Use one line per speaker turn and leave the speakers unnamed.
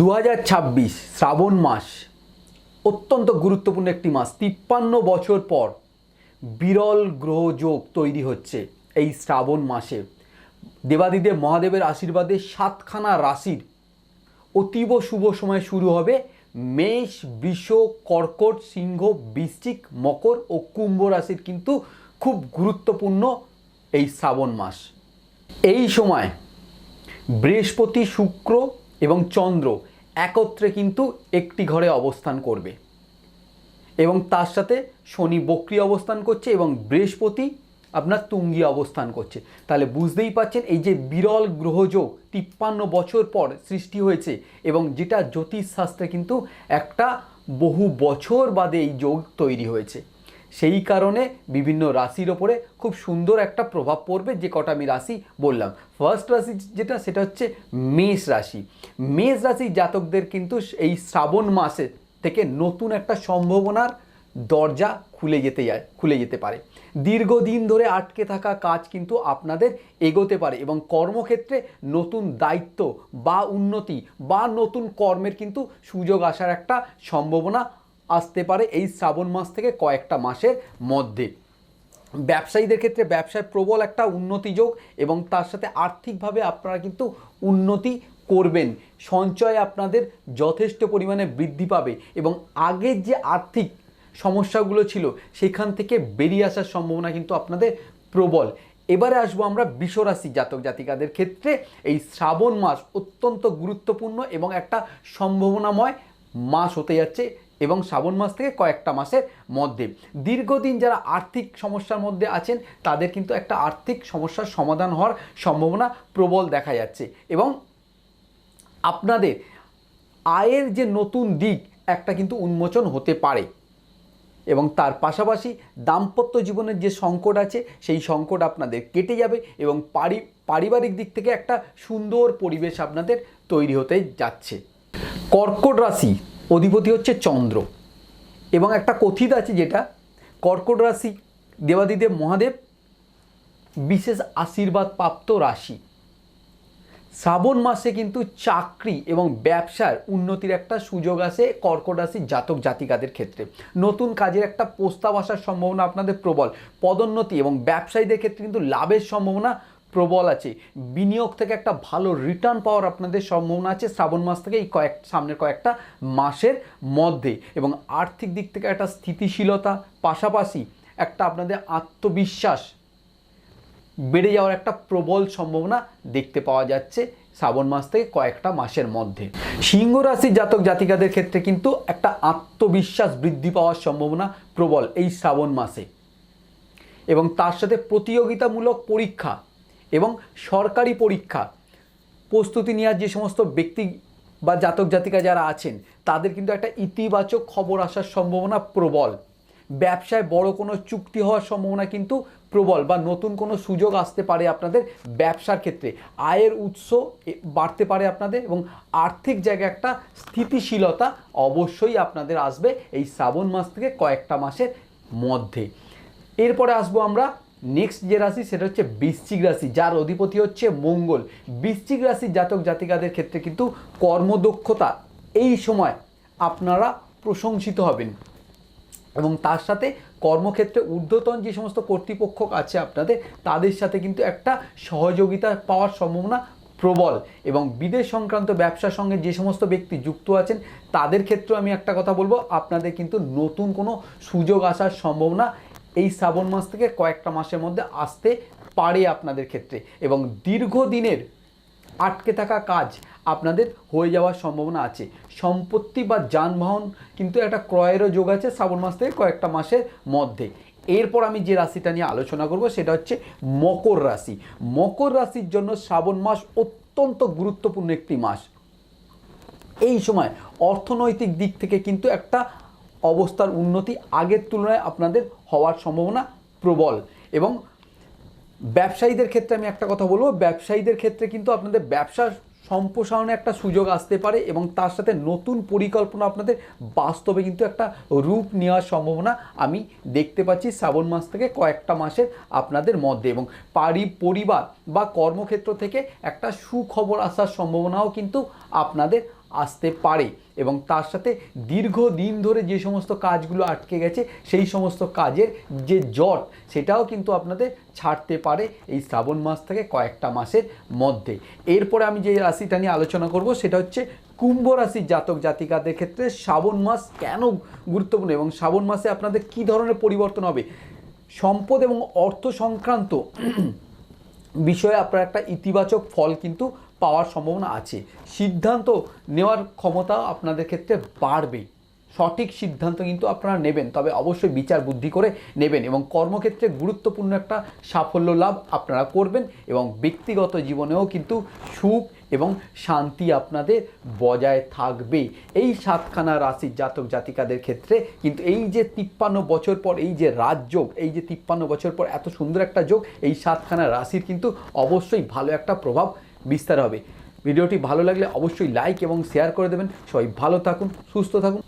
2026 শ্রাবণ মাস অত্যন্ত গুরুত্বপূর্ণ একটি মাস। 53 বছর পর বিরল গ্রহযোগ তৈরি হচ্ছে এই শ্রাবণ মাসে। দেবাদিদেব মহাদেবের আশীর্বাদে 7খানা রাশির অতীব শুভ সময় শুরু হবে। মেষ, বৃষ, কর্কট, সিংহ, বৃশ্চিক, মকর ও কুম্ভ রাশির কিন্তু খুব গুরুত্বপূর্ণ এই শ্রাবণ মাস। এই সময় বৃহস্পতি, শুক্র এবং চন্দ্র একত্রে কিন্তু একটি ঘরে অবস্থান করবে এবং তার সাথে শনি বক্রী অবস্থান করছে এবং বৃহস্পতি আপনার তুঙ্গী অবস্থান করছে। তাহলে বুঝতেই পাচ্ছেন এই যে বিরল গ্রহযোগ 53 বছর পর সৃষ্টি হয়েছে এবং যেটা জ্যোতিষশাস্ত্রে কিন্তু একটা বহু বছর বাদে এই যোগ তৈরি হয়েছে। সেই কারণে বিভিন্ন রাশির ওপরে খুব সুন্দর একটা প্রভাব পড়বে। যে কটা আমি রাশি বললাম, ফার্স্ট রাশি যেটা সেটা হচ্ছে মেষ রাশি। মেষ রাশি জাতকদের কিন্তু এই শ্রাবণ মাসে থেকে নতুন একটা সম্ভাবনার দরজা খুলে যেতে পারে। দীর্ঘদিন ধরে আটকে থাকা কাজ কিন্তু আপনাদের এগোতে পারে এবং কর্মক্ষেত্রে নতুন দায়িত্ব বা উন্নতি বা নতুন কর্মের কিন্তু সুযোগ আসার একটা সম্ভাবনা আসতে পারে এই শ্রাবণ মাস থেকে কয়েকটা মাসের মধ্যে। ব্যবসায়ীদের ক্ষেত্রে ব্যবসায় প্রবল একটা উন্নতি যোগ এবং তার সাথে আর্থিকভাবে আপনারা কিন্তু উন্নতি করবেন। সঞ্চয় আপনাদের যথেষ্ট পরিমাণে বৃদ্ধি পাবে এবং আগের যে আর্থিক সমস্যাগুলো ছিল সেখান থেকে বেরিয়ে আসার সম্ভাবনা কিন্তু আপনাদের প্রবল। এবারে আসবো আমরা বৃষ রাশি জাতক জাতিকাদের ক্ষেত্রে। এই শ্রাবণ মাস অত্যন্ত গুরুত্বপূর্ণ এবং একটা সম্ভাবনাময় মাস হতে যাচ্ছে এবং শ্রাবণ মাস থেকে কয়েকটা মাসের মধ্যে দীর্ঘদিন যারা আর্থিক সমস্যার মধ্যে আছেন তাদের কিন্তু একটা আর্থিক সমস্যার সমাধান হওয়ার সম্ভাবনা প্রবল দেখা যাচ্ছে এবং আপনাদের আয়ের যে নতুন দিক একটা কিন্তু উন্মোচন হতে পারে এবং তার পাশাপাশি দাম্পত্য জীবনের যে সংকট আছে সেই সংকট আপনাদের কেটে যাবে এবং পারিবারিক দিক থেকে একটা সুন্দর পরিবেশ আপনাদের তৈরি হতে যাচ্ছে। কর্কট রাশি অধিপতি হচ্ছে চন্দ্র এবং একটা কথিত আছে যেটা কর্কট রাশি দেবাদিদেব মহাদেব বিশেষ আশীর্বাদ প্রাপ্ত রাশি। শ্রাবণ মাসে কিন্তু চাকরি এবং ব্যবসার উন্নতির একটা সুযোগ আসে কর্কট রাশির জাতক জাতিকাদের ক্ষেত্রে। নতুন কাজের একটা প্রস্তাব আসার সম্ভাবনা আপনাদের প্রবল। পদোন্নতি এবং ব্যবসায়ীদের ক্ষেত্রে কিন্তু লাভের সম্ভাবনা প্রবল আছে। বিনিয়োগ থেকে একটা ভালো রিটার্ন পাওয়ার আপনাদের সম্ভাবনা আছে শ্রাবণ মাস থেকে এই সামনের কয়েকটা মাসের মধ্যে এবং আর্থিক দিক থেকে একটা স্থিতিশীলতা, পাশাপাশি একটা আপনাদের আত্মবিশ্বাস বেড়ে যাওয়ার একটা প্রবল সম্ভাবনা দেখতে পাওয়া যাচ্ছে শ্রাবণ মাস থেকে কয়েকটা মাসের মধ্যে। সিংহ রাশির জাতক জাতিকাদের ক্ষেত্রে কিন্তু একটা আত্মবিশ্বাস বৃদ্ধি পাওয়ার সম্ভাবনা প্রবল এই শ্রাবণ মাসে এবং তার সাথে প্রতিযোগিতামূলক পরীক্ষা এবং সরকারি পরীক্ষা প্রস্তুতি নেওয়ার যে সমস্ত ব্যক্তি বা জাতক জাতিকা যারা আছেন তাদের কিন্তু একটা ইতিবাচক খবর আসার সম্ভাবনা প্রবল। ব্যবসায় বড় কোনো চুক্তি হওয়ার সম্ভাবনা কিন্তু প্রবল বা নতুন কোনো সুযোগ আসতে পারে আপনাদের ব্যবসার ক্ষেত্রে। আয়ের উৎস বাড়তে পারে আপনাদের এবং আর্থিক জায়গায় একটা স্থিতিশীলতা অবশ্যই আপনাদের আসবে এই শ্রাবণ মাস থেকে কয়েকটা মাসের মধ্যে। এরপরে আসবো আমরা নেক্সট যে রাশি সেটা হচ্ছে বৃশ্চিক রাশি, যার অধিপতি হচ্ছে মঙ্গল। বৃশ্চিক রাশির জাতক জাতিকাদের ক্ষেত্রে কিন্তু কর্মদক্ষতা এই সময় আপনারা প্রশংসিত হবেন এবং তার সাথে কর্মক্ষেত্রে ঊর্ধ্বতন যে সমস্ত কর্তৃপক্ষ আছে আপনাদের তাদের সাথে কিন্তু একটা সহযোগিতা পাওয়ার সম্ভাবনা প্রবল এবং বিদেশ সংক্রান্ত ব্যবসার সঙ্গে যে সমস্ত ব্যক্তি যুক্ত আছেন তাদের ক্ষেত্রেও আমি একটা কথা বলবো, আপনাদের কিন্তু নতুন কোনো সুযোগ আসার সম্ভাবনা এই শ্রাবণ মাস থেকে কয়েকটা মাসের মধ্যে আসতে পারে আপনাদের ক্ষেত্রে এবং দীর্ঘদিনের আটকে থাকা কাজ আপনাদের হয়ে যাওয়ার সম্ভাবনা আছে। সম্পত্তি বা যানবাহন কিন্তু একটা ক্রয়েরও যোগ আছে শ্রাবণ মাস থেকে কয়েকটা মাসের মধ্যে। এরপর আমি যে রাশিটা নিয়ে আলোচনা করব সেটা হচ্ছে মকর রাশি। মকর রাশির জন্য শ্রাবণ মাস অত্যন্ত গুরুত্বপূর্ণ একটি মাস। এই সময় অর্থনৈতিক দিক থেকে কিন্তু একটা অবস্থার উন্নতি আগের তুলনায় আপনাদের হওয়ার সম্ভাবনা প্রবল এবং ব্যবসায়ীদের ক্ষেত্রে আমি একটা কথা বলবো, ব্যবসায়ীদের ক্ষেত্রে কিন্তু আপনাদের ব্যবসার সম্প্রসারণে একটা সুযোগ আসতে পারে এবং তার সাথে নতুন পরিকল্পনা আপনাদের বাস্তবে কিন্তু একটা রূপ নেওয়ার সম্ভাবনা আমি দেখতে পাচ্ছি শ্রাবণ মাস থেকে কয়েকটা মাসের আপনাদের মধ্যে এবং পরিবার বা কর্মক্ষেত্র থেকে একটা সুখবর আসার সম্ভাবনাও কিন্তু আপনাদের আসতে পারে এবং তার সাথে দীর্ঘদিন ধরে যে সমস্ত কাজগুলো আটকে গেছে সেই সমস্ত কাজের যে জট সেটাও কিন্তু আপনাদের ছাড়তে পারে এই শ্রাবণ মাস থেকে কয়েকটা মাসের মধ্যে। এরপরে আমি যে রাশিটা নিয়ে আলোচনা করব সেটা হচ্ছে কুম্ভ রাশির জাতক জাতিকাদের ক্ষেত্রে শ্রাবণ মাস কেন গুরুত্বপূর্ণ এবং শ্রাবণ মাসে আপনাদের কী ধরনের পরিবর্তন হবে। সম্পদ এবং অর্থ সংক্রান্ত বিষয়ে আপনার একটা ইতিবাচক ফল কিন্তু পাওয়ার সম্ভাবনা আছে। সিদ্ধান্ত নেওয়ার ক্ষমতা আপনাদের ক্ষেত্রে বাড়বে, সঠিক সিদ্ধান্ত কিন্তু আপনারা নেবেন, তবে অবশ্যই বিচার বুদ্ধি করে নেবেন এবং কর্মক্ষেত্রে গুরুত্বপূর্ণ একটা সাফল্য লাভ আপনারা করবেন এবং ব্যক্তিগত জীবনেও কিন্তু সুখ এবং শান্তি আপনাদের বজায় থাকবে। এই সাতখানা রাশির জাতক জাতিকাদের ক্ষেত্রে কিন্তু এই যে 53 বছর পর এই যে রাজযোগ, এই যে 53 বছর পর এত সুন্দর একটা যোগ, এই সাতখানা রাশির কিন্তু অবশ্যই ভালো একটা প্রভাব বিস্তার হবে। ভিডিওটি ভালো লাগলে অবশ্যই লাইক এবং শেয়ার করে দেবেন। সবাই ভালো থাকুন, সুস্থ থাকুন।